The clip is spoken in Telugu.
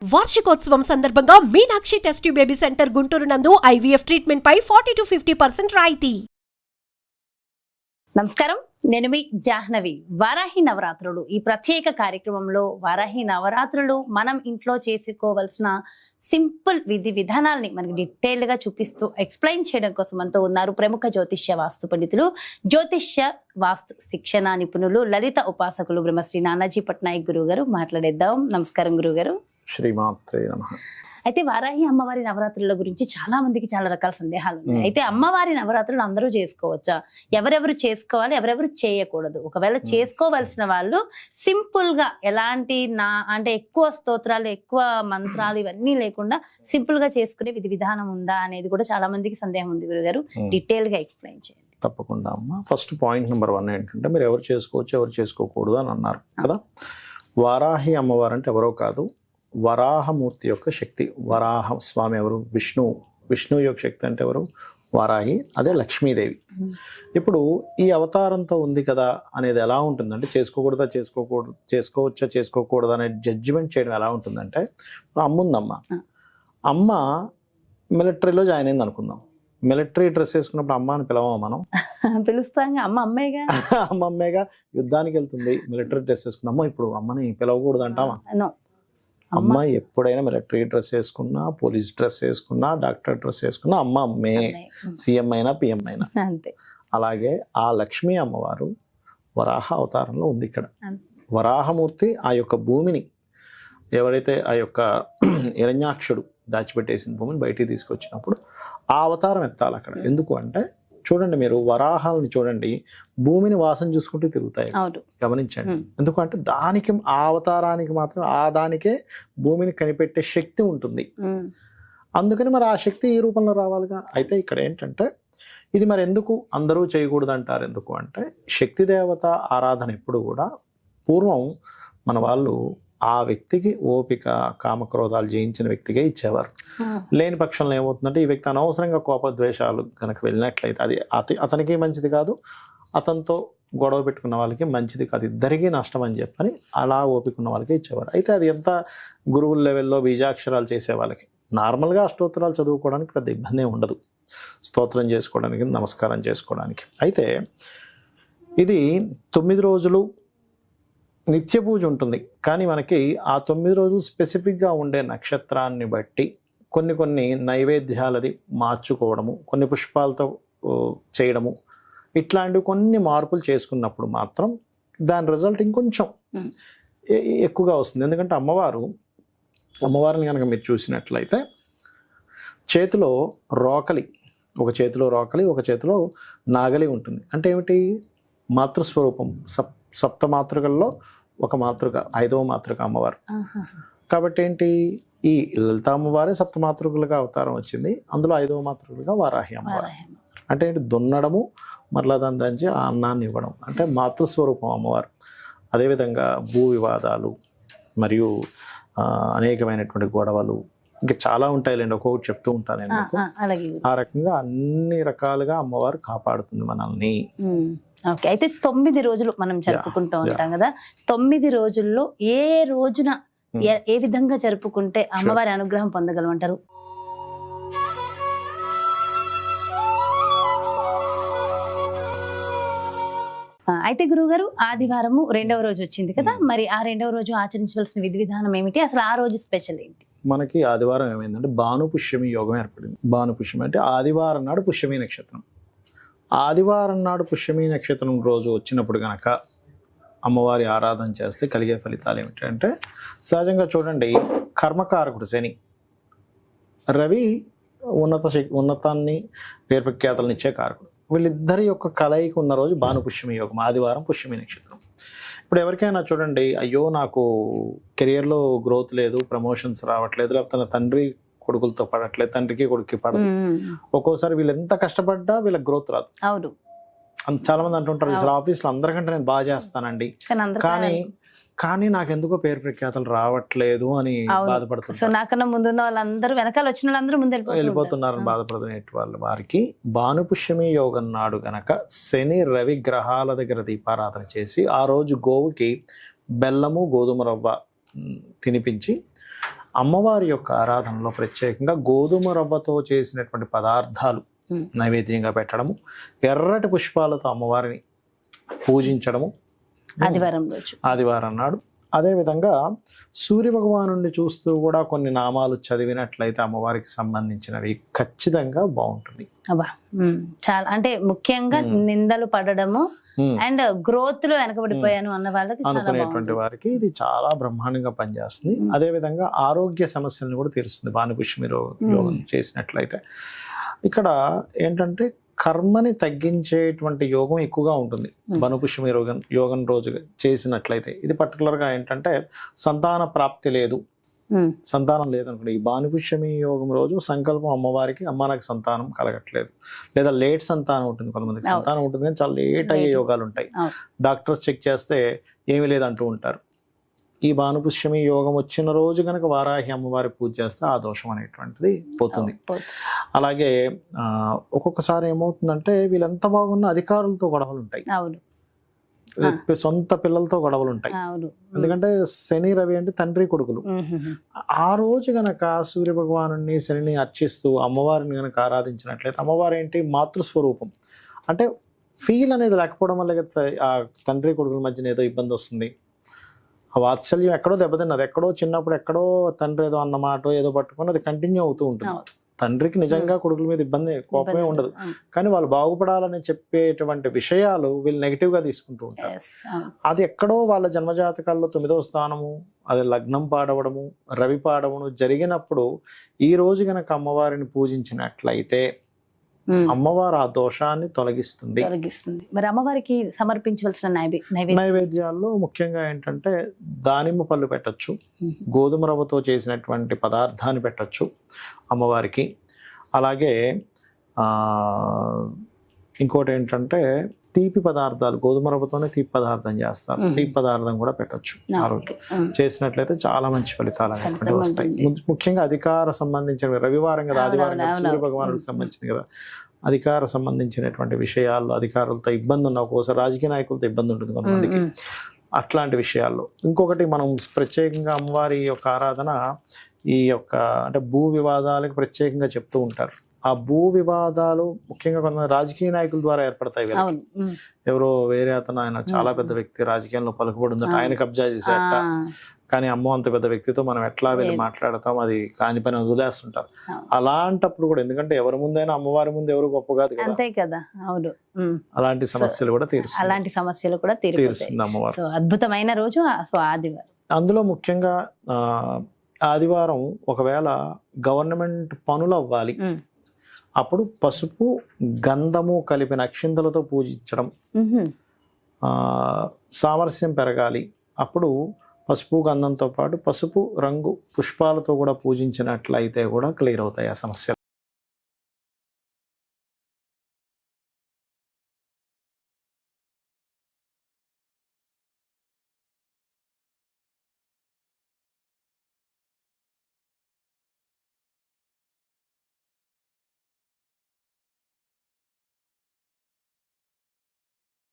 వార్షికోత్సవం సందర్భంగా Meenakshi test tube baby centre Guntur నందు ఐవీఎఫ్ ట్రీట్మెంట్ పై 40 to 50% రాయితీ. నమస్కారం, నేను మీ జాహ్నవి. వారాహి నవరాత్రులు ఈ ప్రత్యేక కార్యక్రమంలో వారాహి నవరాత్రులు మనం ఇంట్లో చేసుకోవాల్సిన సింపుల్ విధి విధానాల్ని మనకి డీటెయిల్ గా చూపిస్తూ ఎక్స్ప్లెయిన్ చేయడం కోసం అంతా ఉన్నారు ప్రముఖ జ్యోతిష్య వాస్తు పండితులు, జ్యోతిష్య వాస్తు శిక్షణ నిపుణులు, లలిత ఉపాసకులు బ్రహ్మశ్రీ నానాజీ పట్నాయక్ గురువు గారు. మాట్లాడేద్దాం. నమస్కారం గురుగారు. శ్రీమాత్రే నమః. అయితే వారాహి అమ్మవారి నవరాత్రుల గురించి చాలా మందికి చాలా రకాల సందేహాలు ఉన్నాయి. అయితే అమ్మవారి నవరాత్రులు అందరూ చేసుకోవచ్చా? ఎవరెవరు చేసుకోవాలి, ఎవరెవరు చేయకూడదు? ఒకవేళ చేసుకోవలసిన వాళ్ళు సింపుల్ గా ఎలాంటి అంటే ఎక్కువ స్తోత్రాలు, ఎక్కువ మంత్రాలు ఇవన్నీ లేకుండా సింపుల్ గా చేసుకునే విధి విధానం ఉందా అనేది కూడా చాలా మందికి సందేహం ఉంది. గురుగారు, డీటెయిల్ గా ఎక్స్ప్లెయిన్ చేయండి. తప్పకుండా అమ్మ. ఫస్ట్ పాయింట్ నెంబర్ 1 ఏంటంటే, మీరు ఎవరు చేసుకోవచ్చు, ఎవరు చేసుకోకూడదు అని అన్నారు కదా. వారాహి అమ్మవారు అంటే ఎవరో కాదు, వరాహమూర్తి యొక్క శక్తి. వరాహ స్వామి ఎవరు? విష్ణువు యొక్క శక్తి అంటే ఎవరు? వారాహి. అదే లక్ష్మీదేవి. ఇప్పుడు ఈ అవతారంతో ఉంది కదా అనేది ఎలా ఉంటుందంటే, చేసుకోవచ్చా చేసుకోకూడదు అనే జడ్జిమెంట్ చేయడం ఎలా ఉంటుందంటే, అమ్మ ఉందమ్మ, అమ్మ మిలిటరీలో జాయిన్ అయింది అనుకుందాం. మిలిటరీ డ్రెస్ వేసుకున్నప్పుడు అమ్మ అని పిలవమా మనం? పిలుస్తాం. అమ్మేగా అమ్మేగా. యుద్ధానికి వెళ్తుంది, మిలిటరీ డ్రెస్ వేసుకున్నా, అమ్మ ఇప్పుడు అమ్మని పిలవకూడదు అంటామా? అమ్మ ఎప్పుడైనా మిలిటరీ డ్రెస్ వేసుకున్నా, పోలీస్ డ్రెస్ వేసుకున్నా, డాక్టర్ డ్రెస్ వేసుకున్నా అమ్మ అమ్మే. సీఎం అయినా పిఎం అయినా అంతే. అలాగే ఆ లక్ష్మీ అమ్మవారు వరాహ అవతారంలో ఉంది ఇక్కడ. వరాహమూర్తి ఆ యొక్క భూమిని, ఎవరైతే ఆ యొక్క హిరణ్యాక్షుడు దాచిపెట్టేసిన భూమిని బయటికి తీసుకొచ్చినప్పుడు ఆ అవతారం ఎత్తాలి అక్కడ. ఎందుకు అంటే, చూడండి మీరు వరాహాలను చూడండి, భూమిని వాసన చూసుకుంటూ తిరుగుతాయి, గమనించండి. ఎందుకంటే దానికి, ఆ అవతారానికి మాత్రం ఆ దానికే భూమిని కనిపెట్టే శక్తి ఉంటుంది. అందుకని మరి ఆ శక్తి ఈ రూపంలో రావాలిగా. అయితే ఇక్కడ ఏంటంటే, ఇది మరి ఎందుకు అందరూ చేయకూడదు అంటారు? ఎందుకు అంటే, శక్తి దేవత ఆరాధన ఎప్పుడు కూడా పూర్వం మన వాళ్ళు ఆ వ్యక్తికి ఓపిక, కామక్రోధాలు జయించిన వ్యక్తిగా ఇచ్చేవారు. లేని పక్షంలో ఏమవుతుందంటే, ఈ వ్యక్తి అనవసరంగా కోపద్వేషాలు కనుక వెళ్ళినట్లయితే అది అతనికి మంచిది కాదు, అతనితో గొడవ పెట్టుకున్న వాళ్ళకి మంచిది కాదు, ఇద్దరికీ నష్టం అని చెప్పని అలా ఓపిక ఉన్న వాళ్ళకి ఇచ్చేవారు. అయితే అది ఎంత గురువుల లెవెల్లో బీజాక్షరాలు చేసే వాళ్ళకి, నార్మల్గా అష్టోత్తరాలు చదువుకోవడానికి పెద్ద ఇబ్బంది ఉండదు, స్తోత్రం చేసుకోవడానికి, నమస్కారం చేసుకోవడానికి. అయితే ఇది 9 రోజులు నిత్య పూజ ఉంటుంది. కానీ మనకి ఆ 9 రోజులు స్పెసిఫిక్గా ఉండే నక్షత్రాన్ని బట్టి కొన్ని నైవేద్యాలది మార్చుకోవడము, కొన్ని పుష్పాలతో చేయడము, ఇట్లాంటివి కొన్ని మార్పులు చేసుకున్నప్పుడు మాత్రం దాని రిజల్ట్ ఇంకొంచెం ఎక్కువగా వస్తుంది. ఎందుకంటే అమ్మవారిని కనుక మీరు చూసినట్లయితే, చేతిలో రోకలి, ఒక చేతిలో రోకలి, ఒక చేతిలో నాగలి ఉంటుంది. అంటే ఏమిటి? మాతృస్వరూపం. సప్త మాతృకల్లో ఒక మాతృక, 5వ మాతృక అమ్మవారు. కాబట్టి ఏంటి, ఈ లలిత అమ్మవారే సప్త మాతృకలుగా అవతారం వచ్చింది, అందులో 5వ మాతృకలుగా వారాహి అమ్మవారు. అంటే ఏంటి? దున్నడము, మరలా దాని దంచి ఆ అన్నాన్ని ఇవ్వడం, అంటే మాతృస్వరూపం అమ్మవారు. అదేవిధంగా భూ వివాదాలు మరియు అనేకమైనటువంటి గొడవలు, ఇంకా చాలా ఉంటాయిలేండి, ఒక్కొక్కటి చెప్తూ ఉంటాను నేను. ఆ రకంగా అన్ని రకాలుగా అమ్మవారు కాపాడుతుంది మనల్ని. ఓకే. అయితే 9 రోజులు మనం జరుపుకుంటూ ఉంటాం కదా. 9 రోజుల్లో ఏ రోజున ఏ విధంగా జరుపుకుంటే అమ్మవారి అనుగ్రహం పొందగలమంటారు? అయితే గురువుగారు, ఆదివారము 2వ రోజు వచ్చింది కదా, మరి ఆ 2వ రోజు ఆచరించవలసిన విధి విధానం ఏమిటి? అసలు ఆ రోజు స్పెషల్ ఏంటి? మనకి ఆదివారం ఏమైందంటే, భానుపుష్యమి యోగం ఏర్పడింది. భానుపుష్యమి అంటే ఆదివారం నాడు పుష్యమి నక్షత్రం. ఆదివారం నాడు పుష్యమి నక్షత్రం రోజు వచ్చినప్పుడు గనక అమ్మవారి ఆరాధన చేస్తే కలిగే ఫలితాలు ఏమిటంటే, సహజంగా చూడండి, కర్మకారకుడు శని, రవి ఉన్నతాన్ని పేరు ప్రఖ్యాతలను ఇచ్చే కారకుడు. వీళ్ళిద్దరి యొక్క కలయిక ఉన్న రోజు భానుపుష్యమి యోగం, ఆదివారం పుష్యమి నక్షత్రం. ఇప్పుడు ఎవరికైనా చూడండి, అయ్యో నాకు కెరియర్లో గ్రోత్ లేదు, ప్రమోషన్స్ రావట్లేదు, లేకపోతే నా తండ్రి కొడుకులతో పడట్లేదు, తండ్రికి కొడుకుకి పడదు, ఒక్కోసారి వీళ్ళు ఎంత కష్టపడ్డా వీళ్ళకి గ్రోత్ రాదు. అవును, చాలా మంది అంటుంటారు, అసలు ఆఫీస్లో అందరికంటే నేను బాగా చేస్తానండి, కానీ నాకెందుకో పేరు ప్రఖ్యాతలు రావట్లేదు అని బాధపడుతున్నారు. నాకన్నా ముందు వాళ్ళందరూ, వెనకాల వచ్చిన వాళ్ళందరూ ముందు వెళ్ళిపోతున్నారని బాధపడుతున్న వారికి భానుపుష్యమి యోగం నాడు గనక శని రవి గ్రహాల దగ్గర దీపారాధన చేసి, ఆ రోజు గోవుకి బెల్లము గోధుమ రవ్వ తినిపించి అమ్మవారి యొక్క ఆరాధనలో ప్రత్యేకంగా గోధుమ రవ్వతో చేసినటువంటి పదార్థాలు నైవేద్యంగా పెట్టడము, ఎర్రటి పుష్పాలతో అమ్మవారిని పూజించడము ఆదివారం నాడు. అదేవిధంగా సూర్య భగవానుడిని చూస్తూ కూడా కొన్ని నామాలు చదివినట్లయితే అమ్మవారికి సంబంధించినవి ఖచ్చితంగా బాగుంటుంది. చాలా అంటే ముఖ్యంగా నిందలు పడడము అండ్ గ్రోత్ లో వెనకబడిపోయాను అన్న వాళ్ళకి అనుకునేటువంటి వారికి ఇది చాలా బ్రహ్మాండంగా పనిచేస్తుంది. అదే విధంగా ఆరోగ్య సమస్యలను కూడా తీరుస్తుంది భానుపుష్మి యోగం చేసినట్లయితే. ఇక్కడ ఏంటంటే కర్మని తగ్గించేటువంటి యోగం ఎక్కువగా ఉంటుంది భానుపుష్మి యోగం రోజు చేసినట్లయితే. ఇది పర్టికులర్గా ఏంటంటే సంతాన ప్రాప్తి లేదు, సంతానం లేదనుకోండి, ఈ భానుపుష్మి యోగం రోజు సంకల్పం అమ్మవారికి, అమ్మ నాకు సంతానం కలగట్లేదు, లేదా లేట్ సంతానం ఉంటుంది, కొంతమందికి సంతానం ఉంటుంది కానీ చాలా లేట్ అయ్యే యోగాలు ఉంటాయి. డాక్టర్స్ చెక్ చేస్తే ఏమీ లేదంటూ ఉంటారు. ఈ భానుపుష్మి యోగం వచ్చిన రోజు కనుక వారాహి అమ్మవారి పూజ చేస్తే ఆ దోషం అనేటువంటిది పోతుంది. అలాగే ఒక్కొక్కసారి ఏమవుతుందంటే వీళ్ళెంత బాగున్న అధికారులతో గొడవలు ఉంటాయి, సొంత పిల్లలతో గొడవలు ఉంటాయి. ఎందుకంటే శని రవి అంటే తండ్రి కొడుకులు. ఆ రోజు గనక సూర్య భగవాను శనిని అర్చిస్తూ అమ్మవారిని గనక ఆరాధించినట్లయితే, అమ్మవారు ఏంటి మాతృస్వరూపం, అంటే ఫీల్ అనేది లేకపోవడం వల్ల ఆ తండ్రి కొడుకుల మధ్యన ఏదో ఇబ్బంది వస్తుంది. ఆ వాత్సల్యం ఎక్కడో దెబ్బతిన్నది, ఎక్కడో చిన్నప్పుడు ఎక్కడో తండ్రి ఏదో అన్నమాట ఏదో పట్టుకొని అది కంటిన్యూ అవుతూ ఉంటుంది. తండ్రికి నిజంగా కొడుకుల మీద ఇబ్బంది కోపమే ఉండదు, కానీ వాళ్ళు బాగుపడాలని చెప్పేటువంటి విషయాలు వీళ్ళు నెగిటివ్ గా తీసుకుంటూ ఉంటారు. అది ఎక్కడో వాళ్ళ జన్మజాతకాల్లో 9వ స్థానము, అది లగ్నం పాడవడము, రవి పాడవము జరిగినప్పుడు ఈ రోజు గనక అమ్మవారిని పూజించినట్లయితే అమ్మవారు ఆ దోషాన్ని తొలగిస్తుంది. మరి అమ్మవారికి సమర్పించవలసిన నైవేద్యాల్లో ముఖ్యంగా ఏంటంటే దానిమ్మ పళ్ళు పెట్టచ్చు, గోధుమ రవ్వతో చేసినటువంటి పదార్థాన్ని పెట్టచ్చు అమ్మవారికి. అలాగే ఇంకోటి ఏంటంటే తీపి పదార్థాలు, గోధుమ రవ్వతోనే తీపి పదార్థం చేస్తారు, తీపి పదార్థం కూడా పెట్టచ్చు ఆ రోజు చేసినట్లయితే చాలా మంచి ఫలితాలు అనేటువంటివి వస్తాయి. ముఖ్యంగా అధికార సంబంధించిన రవివారం కదా, ఆదివారం సూర్య భగవానుడికి సంబంధించింది కదా, అధికార సంబంధించినటువంటి విషయాల్లో అధికారులతో ఇబ్బంది ఉన్న, ఒక్కోసారి రాజకీయ నాయకులతో ఇబ్బంది ఉంటుంది కొంతమందికి, అట్లాంటి విషయాల్లో. ఇంకొకటి మనం ప్రత్యేకంగా అమ్మవారి యొక్క ఆరాధన ఈ యొక్క అంటే భూ వివాదాలకు ప్రత్యేకంగా చెప్తూ ఉంటారు. ఆ భూ వివాదాలు ముఖ్యంగా కొంతమంది రాజకీయ నాయకుల ద్వారా ఏర్పడతాయి. ఎవరో వేరే అతను, ఆయన చాలా పెద్ద వ్యక్తి, రాజకీయంలో పలుకుబడి ఉందట, ఆయన కబ్జా చేసేట, కానీ అమ్మో అంత పెద్ద వ్యక్తితో మనం ఎట్లా వెళ్ళి మాట్లాడతాం, అది కాని పని వదిలేస్తుంటారు. అలాంటప్పుడు కూడా, ఎందుకంటే ఎవరి ముందైనా అమ్మవారి ముందు ఎవరు గొప్ప కాదు కదా, అలాంటి సమస్యలు కూడా తీరుస్తుంది అమ్మవారు. అద్భుతమైన రోజు ఆదివారం. అందులో ముఖ్యంగా ఆదివారం ఒకవేళ గవర్నమెంట్ పనులు అవ్వాలి, అప్పుడు పసుపు గంధము కలిపిన అక్షింతలతో పూజించడం, సామరస్యం పెరగాలి, అప్పుడు పసుపు గంధంతో పాటు పసుపు రంగు పుష్పాలతో కూడా పూజించినట్లయితే కూడా క్లియర్ అవుతాయి ఆ సమస్యలు.